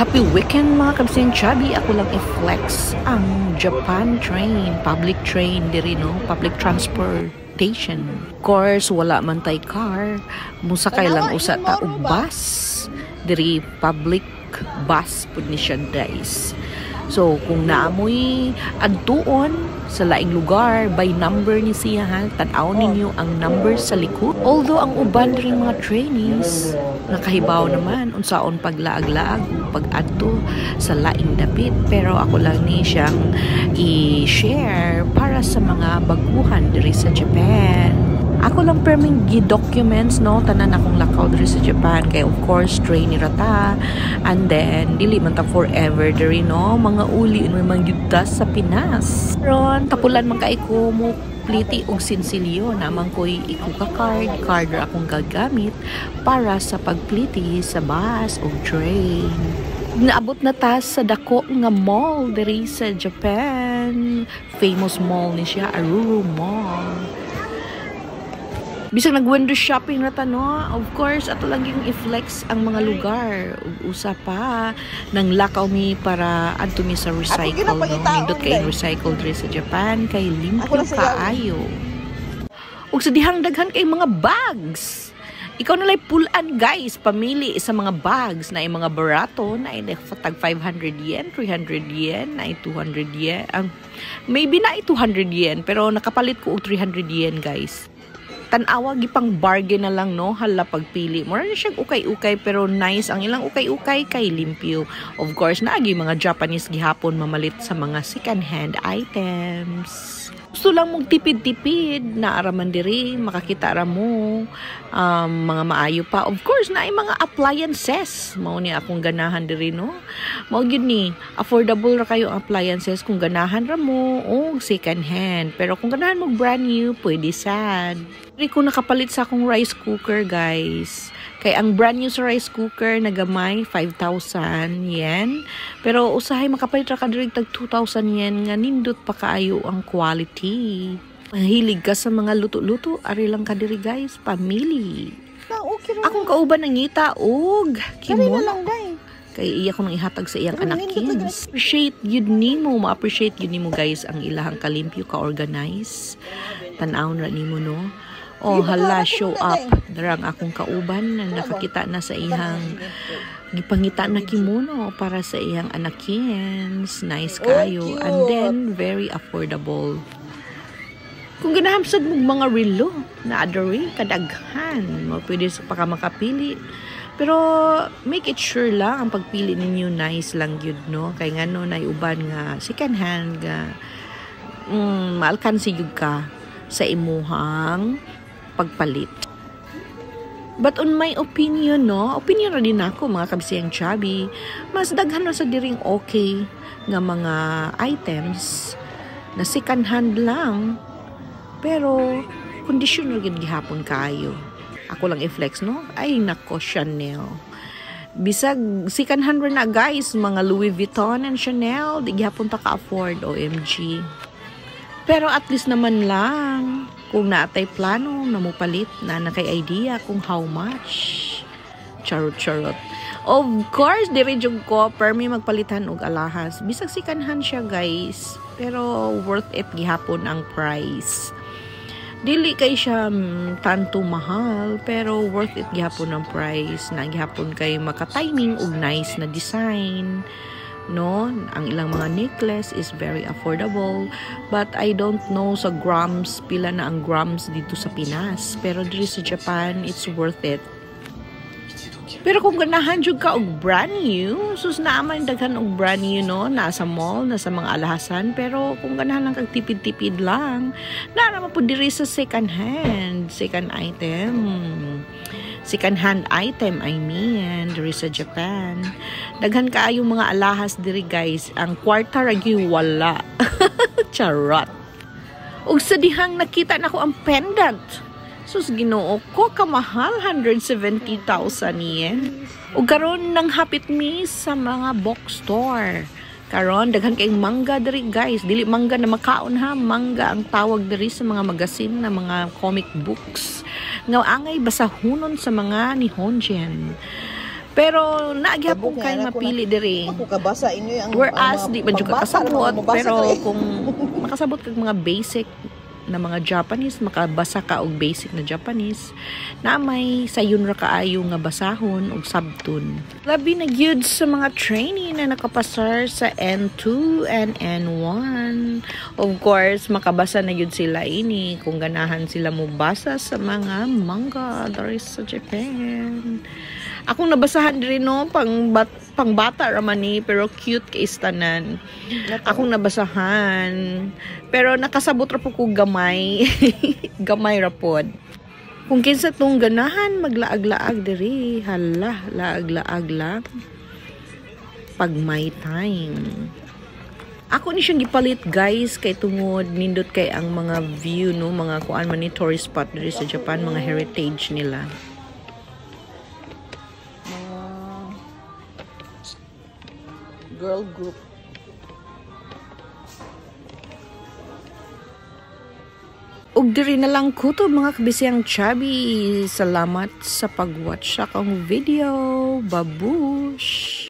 Happy weekend mga kabiseng chubby. Ako lang i-flex ang Japan train, public train diri no, public transportation. Of course, wala man tay car, musakay lang usa ta og bus diri, public bus pud ni siya guys. So kung naamoy adtuon sa laing lugar, by number ni siya ha, tan-aw ninyo ang number sa likod. Although ang uban ring mga trainees nakahibaw naman unsaon paglaag-laag pag-adto sa laing dapit, pero ako lang ni siyang i-share para sa mga baguhan diri sa Japan. Ako lang perming gi-documents no, tanan akong lakaw diri sa Japan, kay of course trainee rata, and then dili man ta forever diri no, mga uli no man gyudtas sa Pinas. Ron tapulan man kay ko mo pliti og sinsilyo namang ko'y ikuka card akong gagamit para sa pagpliti sa bus o train. Naabot na ta sa dako nga mall diri sa Japan. Famous mall ni siya, Aruru Mall. Bisag nag-window shopping na ta no, of course ato lang yung i-flex ang mga lugar. Usa pa nang lakaw mi para adto mi sa recycle no. Nindot kay recycle diri sa Japan kay limpyo kaayo. Ug sa dihang daghan kay mga bags. Ikaw na lay pulan guys, pamili sa mga bags na ay mga barato na ay tag 500 yen, 300 yen, na ay 200 yen. Maybe na ay 200 yen pero nakapalit ko og 300 yen guys. Tanawa gipang bargain na lang no, hala pagpili mo na siya ukay-ukay pero nice ang ilang ukay-ukay kay limpyo. Of course naagi mga Japanese gihapon mamalit sa mga second hand items. Gusto lang mong tipid-tipid na araman diri, makakita ra mo mga maayo pa. Of course na ay mga appliances mao ni akong ganahan diri no. Mao gyud ni affordable ra kayo ang appliances kung ganahan ra mo og second hand, pero kung ganahan mo brand new pwede sad. Diri ko nakapalit sa akong rice cooker guys. Kay ang brand new sa rice cooker nagamay 5,000 yen. Pero usahay makapalit ra ka diri tag 2,000 yen nga nindot pa kaayo ang quality. Mahilig ka sa mga luto-luto, ari lang ka diri guys, pamili. Akong kauban nangita og kimono. Kay iya ko nang ihatag sa iyang anakin. Appreciate yun nimo, ma-appreciate yun nimo guys ang ilahang kalimpyo ka-organize. Tan-aw ra nimo no. Oh hala, show up. Darang akong kauban na nakakita na sa iyang gipangita na kimono para sa iyang anakins. Nice kayo. And then, very affordable. Kung ganahamsad mo mga relo na adori, kadaghan. Pwede sa pakamakapili. Pero, make it sure lang, ang pagpili ninyo nice lang yun, no? Kaya nga no, naiuban nga, second hand, nga, maalkansi yun ka sa imuhang pagpalit. But on my opinion, no, opinion na din ako mga kabisayang chubby, mas daghan na sa diring okay nga mga items na second hand lang, pero kondisyon na gihapon kayo. Ako lang i-flex no, ay nako, Chanel. Bisag second hand na guys, mga Louis Vuitton and Chanel, di gihapon ta ka-afford, OMG. Pero at least naman lang, kung naatay plano na mo palit na nakay idea kung how much. Charot. Of course, diri jud ko permi magpalitan og alahas. Bisag second hand siya guys, pero worth it gihapon ang price. Dili kay siya tanto mahal, pero worth it gihapon ang price. Na gihapon kay maka-timing og nice na design. No, ang ilang mga necklace is very affordable, but I don't know sa grams, pila na ang grams dito sa Pinas, pero dito sa Japan it's worth it. Pero kung ganahan jud ka og brand new, sus naaman daghan og brand new no, nasa mall, nasa mga alahasan, pero kung ganahan lang kag tipid-tipid lang, naman po diri sa second hand item, I mean, diri sa Japan. Daghan kaayong mga alahas diri guys. Ang kwarta ragi wala. Charot. Ug sa dihang nakita nako ang pendant. Sus Ginoo ko, kamahal, 170,000 yen. Ug karon nang hapit mi sa mga bookstore. Karon daghan kay manga diri guys. Dili manga na makaon ha, manga ang tawag diri sa mga magasin na mga comic books. Nga angay basahunon sa mga nihonjen. Pero nagyapon kay mapili diri. Ako kabasa inyo ang Whereas di ba juga kasabot, pero eh. kung makasabot kag mga basic na mga Japanese, makabasa ka og basic na Japanese, na may sayon ra kaayo nga basahon og sabton. Labi na gyud sa mga trainee na nakapasar sa N2 and N1. Of course, makabasa na gyud sila ini kung ganahan sila mo basa sa mga manga dari sa Japan. Akong nabasahan din no, pang bata raman ni, pero cute kay istanan. Akong nabasahan, pero nakasabot ra po ko gamay. Gamay ra pod. Kung kinsa tong ganahan maglaag-laag diri, hala, laag-laag lang pag may time. Ako ni siyang gipalit guys, kay tungod nindot kay ang mga view no, mga kuan man ni tourist spot diri sa Japan, mga heritage nila. Girl group. Ug diri na lang ko to mga kabisiyang chubby. Salamat sa pag-watch sa akong video. Babush!